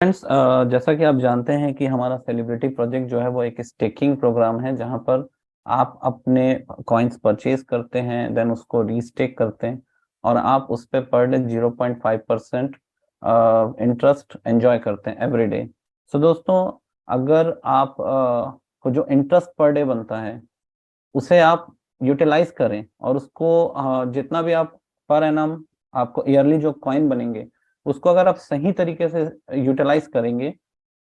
Friends, जैसा कि आप जानते हैं कि हमारा सेलिब्रिटी प्रोजेक्ट जो है वो एक स्टेकिंग प्रोग्राम है, जहां पर आप अपने कॉइन्स परचेज करते हैं, देन उसको रीस्टेक करते हैं और आप उस पे पर डे 0.5% इंटरेस्ट एंजॉय करते हैं एवरी डे। सो दोस्तों, अगर आप को जो इंटरेस्ट पर डे बनता है उसे आप यूटिलाइज करें और उसको जितना भी आप पर एनम आपको ईयरली जो कॉइन बनेंगे उसको अगर आप सही तरीके से यूटिलाइज करेंगे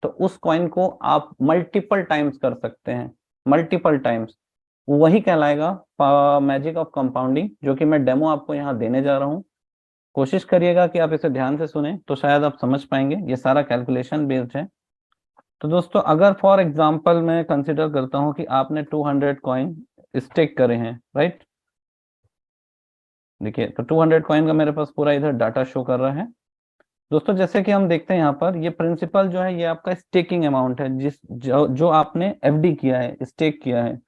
तो उस कॉइन को आप मल्टीपल टाइम्स कर सकते हैं, मल्टीपल टाइम्स। वही कहलाएगा मैजिक ऑफ कंपाउंडिंग, जो कि मैं डेमो आपको यहाँ देने जा रहा हूँ। कोशिश करिएगा कि आप इसे ध्यान से सुने तो शायद आप समझ पाएंगे। ये सारा कैलकुलेशन बेस्ड है। तो दोस्तों, अगर फॉर एग्जांपल मैं कंसिडर करता हूँ कि आपने 200 कॉइन स्टेक करे हैं, राइट। देखिए, तो 200 कॉइन का मेरे पास पूरा इधर डाटा शो कर रहा है। दोस्तों, जैसे कि हम देखते हैं यहाँ पर ये प्रिंसिपल जो है ये आपका स्टेकिंग अमाउंट है, जो आपने एफडी किया है, स्टेक किया है।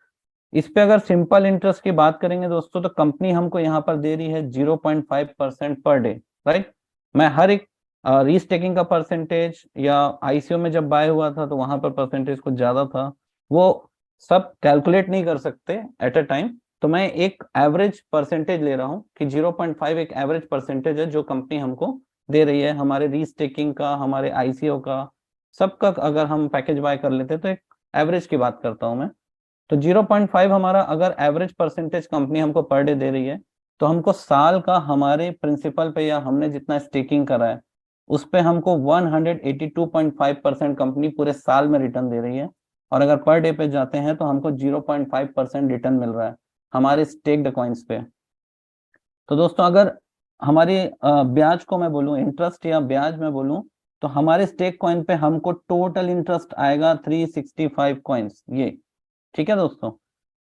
इस पे अगर सिंपल इंटरेस्ट की बात करेंगे दोस्तों, तो कंपनी हमको यहाँ पर दे रही है 0.5% पर डे, राइट। मैं हर एक रीस्टेकिंग का परसेंटेज या आईसीओ में जब बाय हुआ था तो वहां पर परसेंटेज कुछ ज्यादा था, वो सब कैलकुलेट नहीं कर सकते एट अ टाइम। तो मैं एक एवरेज परसेंटेज ले रहा हूँ कि 0.5 एक एवरेज परसेंटेज है जो कंपनी हमको दे रही है हमारे रीस्टेकिंग का, हमारे आईसीओ का, सबका अगर हम पैकेज बाय कर लेते हैं तो एक एवरेज की बात करता हूं मैं। तो 0.5 हमारा अगर एवरेज परसेंटेज कंपनी हमको पर डे दे रही है, तो हमको साल का हमारे प्रिंसिपल पे या हमने जितना स्टेकिंग करा है उस पे हमको 182.5% कंपनी पूरे साल में रिटर्न दे रही है। और अगर पर डे पे जाते हैं तो हमको 0.5% रिटर्न मिल रहा है हमारे स्टेक्ड कॉइन्स पे। तो दोस्तों, अगर हमारी ब्याज को मैं बोलूं, इंटरेस्ट या ब्याज में बोलूं, तो हमारे स्टेक कॉइन पे हमको टोटल इंटरेस्ट आएगा 365 कॉइन्स, ये। ठीक है दोस्तों।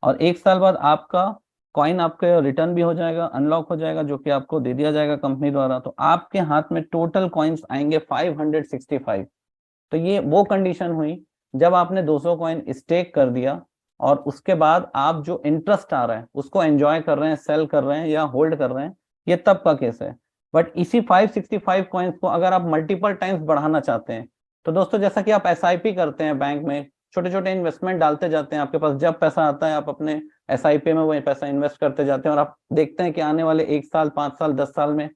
और एक साल बाद आपका कॉइन आपके रिटर्न भी हो जाएगा, अनलॉक हो जाएगा, जो कि आपको दे दिया जाएगा कंपनी द्वारा। तो आपके हाथ में टोटल कॉइन्स आएंगे 565। तो ये वो कंडीशन हुई जब आपने 200 कॉइन स्टेक कर दिया और उसके बाद आप जो इंटरेस्ट आ रहा है उसको एंजॉय कर रहे हैं, सेल कर रहे हैं या होल्ड कर रहे हैं, ये तब का केस है। बट इसी 565 कॉइन्स को अगर आप मल्टीपल टाइम्स बढ़ाना चाहते हैं, तो दोस्तों जैसा कि आप एसआईपी करते हैं बैंक में, छोटे छोटे इन्वेस्टमेंट डालते जाते हैं, आपके पास जब पैसा आता है आप अपने एसआईपी में वही पैसा इन्वेस्ट करते जाते हैं और आप देखते हैं कि आने वाले 1 साल, 5 साल, 10 साल में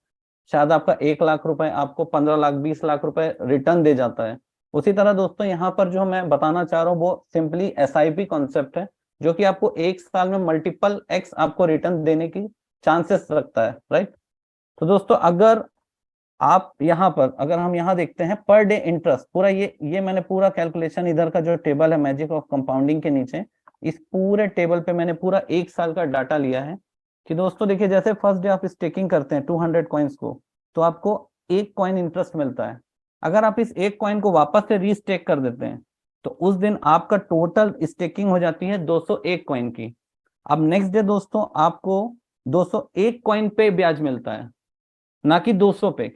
शायद आपका 1 लाख रुपए आपको 15 लाख, 20 लाख रुपए रिटर्न दे जाता है। उसी तरह दोस्तों, यहाँ पर जो मैं बताना चाह रहा हूँ वो सिंपली एसआईपी कॉन्सेप्ट है, जो कि आपको 1 साल में मल्टीपल एक्स आपको रिटर्न देने की चांसेस रखता है, राइट। तो दोस्तों, अगर आप यहाँ पर, अगर हम यहाँ देखते हैं पर डे इंटरेस्ट, पूरा ये मैंने पूरा कैलकुलेशन, इधर का जो टेबल है मैजिक ऑफ कंपाउंडिंग के नीचे, इस पूरे टेबल पे मैंने पूरा 1 साल का डाटा लिया है कि दोस्तों देखिए, जैसे फर्स्ट डे आप स्टेकिंग करते हैं 200 कॉइन्स को, तो आपको 1 कॉइन इंटरेस्ट मिलता है। अगर आप इस 1 कॉइन को वापस से रीस्टेक कर देते हैं तो उस दिन आपका टोटल स्टेकिंग हो जाती है 201 कॉइन की। अब नेक्स्ट डे दोस्तों आपको 201 कॉइन पे ब्याज मिलता है, ना कि 200 पे।